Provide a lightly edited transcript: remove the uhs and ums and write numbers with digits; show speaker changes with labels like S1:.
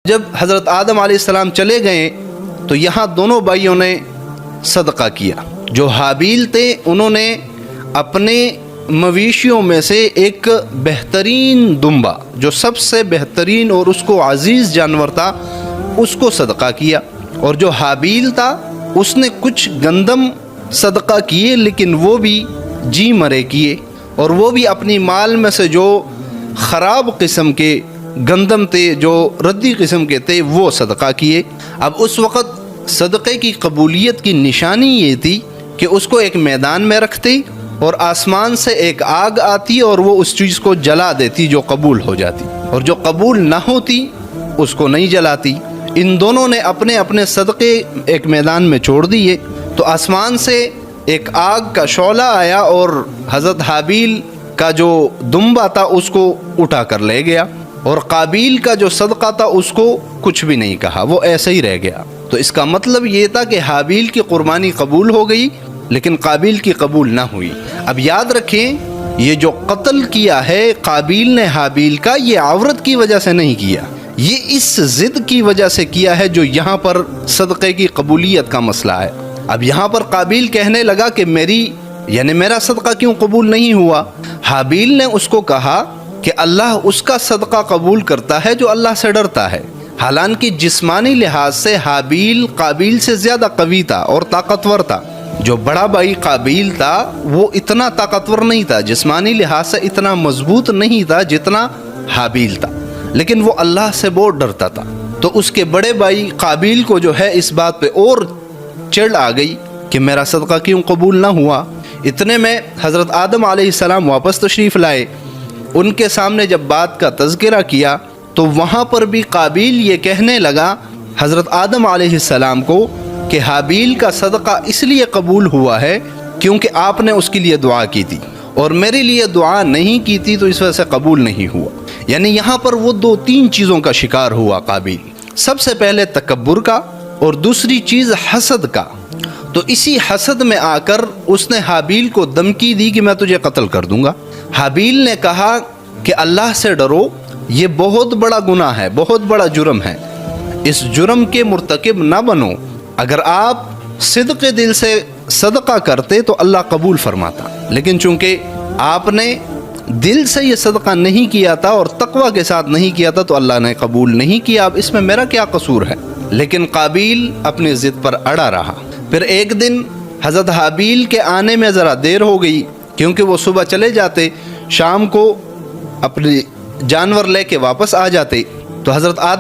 S1: جب حضرت آدم علیہ السلام چلے گئے تو یہاں دونوں بھائیوں نے صدقہ کیا۔ جو حابیل تھے انہوں نے اپنے مویشیوں میں سے ایک بہترین دمبا، جو سب سے بہترین اور اس کو عزیز جانور تھا، اس کو صدقہ کیا۔ اور جو حابیل تھا اس نے کچھ گندم صدقہ کیے، لیکن وہ بھی جی مرے کیے، اور وہ بھی اپنی مال میں سے جو خراب قسم کے گندم تھے، جو ردی قسم کے تھے، وہ صدقہ کیے۔ اب اس وقت صدقے کی قبولیت کی نشانی یہ تھی کہ اس کو ایک میدان میں رکھتے اور آسمان سے ایک آگ آتی اور وہ اس چیز کو جلا دیتی جو قبول ہو جاتی، اور جو قبول نہ ہوتی اس کو نہیں جلاتی۔ ان دونوں نے اپنے اپنے صدقے ایک میدان میں چھوڑ دیے، تو آسمان سے ایک آگ کا شعلہ آیا اور حضرت حابیل کا جو دمبا تھا اس کو اٹھا کر لے گیا، اور قابیل کا جو صدقہ تھا اس کو کچھ بھی نہیں کہا، وہ ایسے ہی رہ گیا۔ تو اس کا مطلب یہ تھا کہ حابیل کی قربانی قبول ہو گئی لیکن قابیل کی قبول نہ ہوئی۔ اب یاد رکھیں، یہ جو قتل کیا ہے قابیل نے حابیل کا، یہ عورت کی وجہ سے نہیں کیا، یہ اس ضد کی وجہ سے کیا ہے جو یہاں پر صدقے کی قبولیت کا مسئلہ ہے۔ اب یہاں پر قابیل کہنے لگا کہ میرا صدقہ کیوں قبول نہیں ہوا؟ حابیل نے اس کو کہا کہ اللہ اس کا صدقہ قبول کرتا ہے جو اللہ سے ڈرتا ہے۔ حالانکہ جسمانی لحاظ سے حابیل قابیل سے زیادہ قوی تھا اور طاقتور تھا۔ جو بڑا بھائی قابیل تھا وہ اتنا طاقتور نہیں تھا، جسمانی لحاظ سے اتنا مضبوط نہیں تھا جتنا حابیل تھا، لیکن وہ اللہ سے بہت ڈرتا تھا۔ تو اس کے بڑے بھائی قابیل کو جو ہے اس بات پہ اور چڑ آ گئی کہ میرا صدقہ کیوں قبول نہ ہوا۔ اتنے میں حضرت آدم علیہ السلام واپس تشریف لائے، ان کے سامنے جب بات کا تذکرہ کیا تو وہاں پر بھی قابیل یہ کہنے لگا حضرت آدم علیہ السلام کو کہ حابیل کا صدقہ اس لیے قبول ہوا ہے کیونکہ آپ نے اس کے لیے دعا کی تھی، اور میرے لیے دعا نہیں کی تھی تو اس وجہ سے قبول نہیں ہوا۔ یعنی یہاں پر وہ 2-3 چیزوں کا شکار ہوا قابیل، سب سے پہلے تکبر کا، اور دوسری چیز حسد کا۔ تو اسی حسد میں آ کر اس نے حابیل کو دھمکی دی کہ میں تجھے قتل کر دوں گا۔ حابیل نے کہا کہ اللہ سے ڈرو، یہ بہت بڑا گناہ ہے، بہت بڑا جرم ہے، اس جرم کے مرتکب نہ بنو۔ اگر آپ صدق دل سے صدقہ کرتے تو اللہ قبول فرماتا، لیکن چونکہ آپ نے دل سے یہ صدقہ نہیں کیا تھا اور تقوی کے ساتھ نہیں کیا تھا تو اللہ نے قبول نہیں کیا، اب اس میں میرا کیا قصور ہے؟ لیکن قابیل اپنی ضد پر اڑا رہا۔ پھر ایک دن حضرت حابیل کے آنے میں ذرا دیر ہو گئی، کیونکہ وہ صبح چلے جاتے، شام کو اپنے جانور لے کے واپس آ جاتے، تو حضرت آدم